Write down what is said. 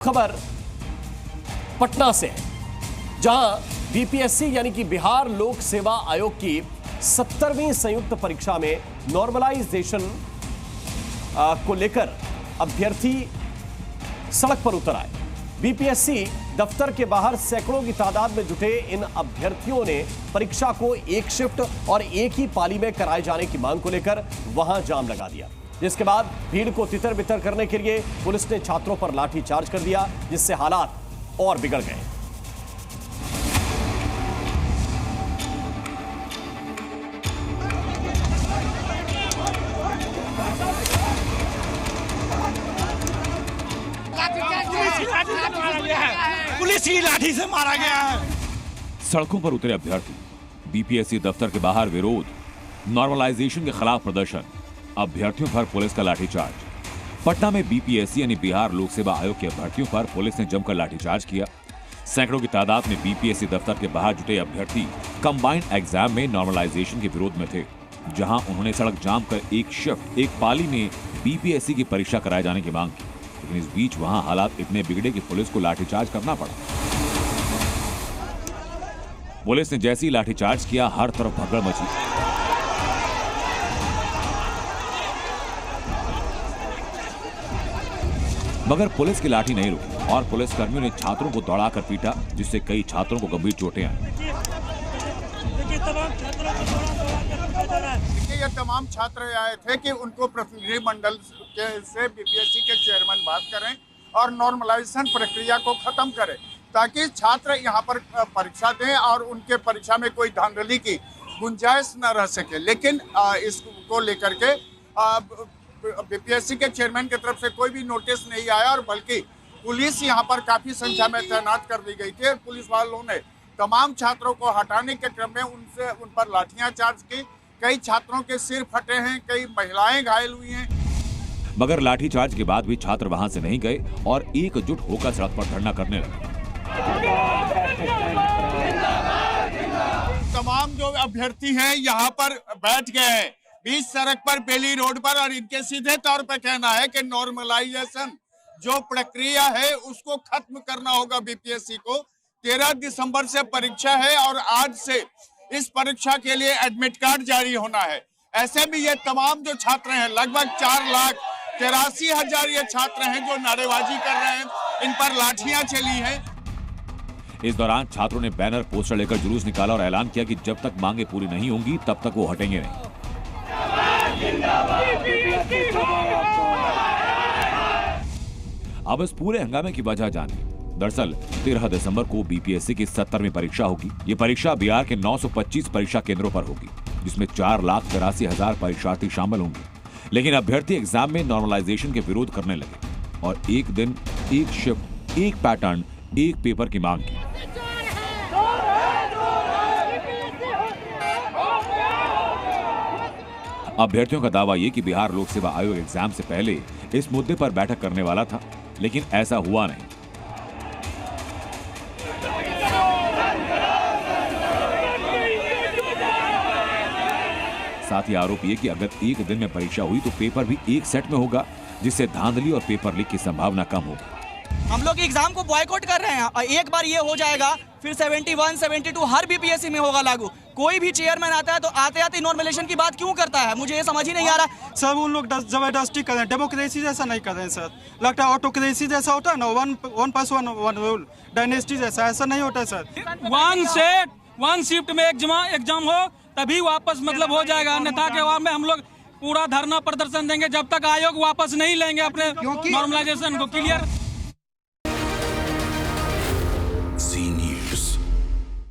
खबर पटना से, जहां बीपीएससी यानी कि बिहार लोक सेवा आयोग की 70वीं संयुक्त परीक्षा में नॉर्मलाइजेशन को लेकर अभ्यर्थी सड़क पर उतर आए। बीपीएससी दफ्तर के बाहर सैकड़ों की तादाद में जुटे इन अभ्यर्थियों ने परीक्षा को एक शिफ्ट और एक ही पाली में कराए जाने की मांग को लेकर वहां जाम लगा दिया, जिसके बाद भीड़ को तितर बितर करने के लिए पुलिस ने छात्रों पर लाठीचार्ज कर दिया, जिससे हालात और बिगड़ गए। पुलिस की लाठी से मारा गया है। सड़कों पर उतरे अभ्यर्थी, बीपीएससी दफ्तर के बाहर विरोध, नॉर्मलाइजेशन के खिलाफ प्रदर्शन, अभ्यर्थियों पर पुलिस का लाठीचार्ज। पटना में बीपीएससी यानी बिहार लोक सेवा आयोग के अभ्यर्थियों पर पुलिस ने जमकर लाठीचार्ज किया। सैकड़ों की तादाद में बीपीएससी दफ्तर के बाहर जुटे अभ्यर्थी कंबाइंड एग्जाम में नॉर्मलाइजेशन के विरोध में थे, जहां उन्होंने सड़क जाम कर एक शिफ्ट एक पाली में बीपीएससी की परीक्षा कराए जाने की मांग की। लेकिन इस बीच वहां हालात इतने बिगड़े कि पुलिस को लाठीचार्ज करना पड़ा। पुलिस ने जैसे ही लाठीचार्ज किया, हर तरफ भगदड़ मची। मगर पुलिस की लाठी नहीं रुकी और पुलिस कर्मियों ने छात्रों को दौड़ाकर पीटा, जिससे कई छात्रों को गंभीर चोटें आई। ये तमाम छात्र आए थे कि उनको प्रतिनिधिमंडल से बीपीएससी के चेयरमैन बात करें और नॉर्मलाइजेशन प्रक्रिया को खत्म करें, ताकि छात्र यहाँ पर परीक्षा दें और उनके परीक्षा में कोई धांधली की गुंजाइश न रह सके। लेकिन इसको लेकर के बीपीएससी के चेयरमैन की तरफ से कोई भी नोटिस नहीं आया और बल्कि पुलिस यहाँ पर काफी संख्या में तैनात कर दी गई थी। पुलिस वालों ने तमाम छात्रों को हटाने के क्रम में उन पर लाठियां चार्ज की। कई छात्रों के सिर फटे हैं, कई महिलाएं घायल हुई हैं। मगर लाठीचार्ज के बाद भी छात्र वहां से नहीं गए और एकजुट होकर सड़क पर धरना करने लगे। तमाम जो अभ्यर्थी हैं यहाँ पर बैठ गए हैं बीच सड़क पर, बेली रोड पर, और इनके सीधे तौर पर कहना है कि नॉर्मलाइजेशन जो प्रक्रिया है उसको खत्म करना होगा। बीपीएससी को 13 दिसंबर से परीक्षा है और आज से इस परीक्षा के लिए एडमिट कार्ड जारी होना है। ऐसे में ये तमाम जो छात्र हैं, लगभग 4,83,000 ये छात्र हैं जो नारेबाजी कर रहे हैं, इन पर लाठियां चली हैं। इस दौरान छात्रों ने बैनर पोस्टर लेकर जुलूस निकाला और ऐलान किया कि जब तक मांगे पूरी नहीं होंगी तब तक वो हटेंगे नहीं। अब इस पूरे हंगामे की वजह जानिए। दरअसल 13 दिसंबर को बीपीएससी की 70वीं परीक्षा होगी। ये परीक्षा बिहार के 925 परीक्षा केंद्रों पर होगी, जिसमें 4,83,000 परीक्षार्थी शामिल होंगे। लेकिन अभ्यर्थी एग्जाम में नॉर्मलाइजेशन के विरोध करने लगे और एक दिन, एक शिफ्ट, एक पैटर्न, एक पेपर की मांग की। अभ्यर्थियों का दावा यह कि बिहार लोक सेवा आयोग एग्जाम से पहले इस मुद्दे पर बैठक करने वाला था, लेकिन ऐसा हुआ नहीं। साथ ही आरोप ये कि अगर एक दिन में परीक्षा हुई तो पेपर भी एक सेट में होगा, जिससे धांधली और पेपर लीक की संभावना कम होगी। हम लोग एग्जाम को बॉयकॉट कर रहे हैं और एक बार ये हो जाएगा फिर 71, 72 हर बीपीएससी में होगा लागू। कोई भी चेयरमैन आता है तो आते आते नॉर्मलाइजेशन की बात क्यों करता है, मुझे ये समझ ही नहीं आ रहा। सर उन लोग जबरदस्ती कर रहे हैं, डेमोक्रेसी जैसा नहीं कर रहे हैं सर। लगता है ऑटोक्रेसी जैसा होता है ना, one person one rule, dynasty जैसा, ऐसा नहीं होता है सर। वन शिफ्ट में एग्जाम हो तभी वापस मतलब हो जाएगा, अन्यथा के बाद में हम लोग पूरा धरना प्रदर्शन देंगे जब तक आयोग वापस नहीं लेंगे अपने नॉर्मलाइजेशन को। क्लियर।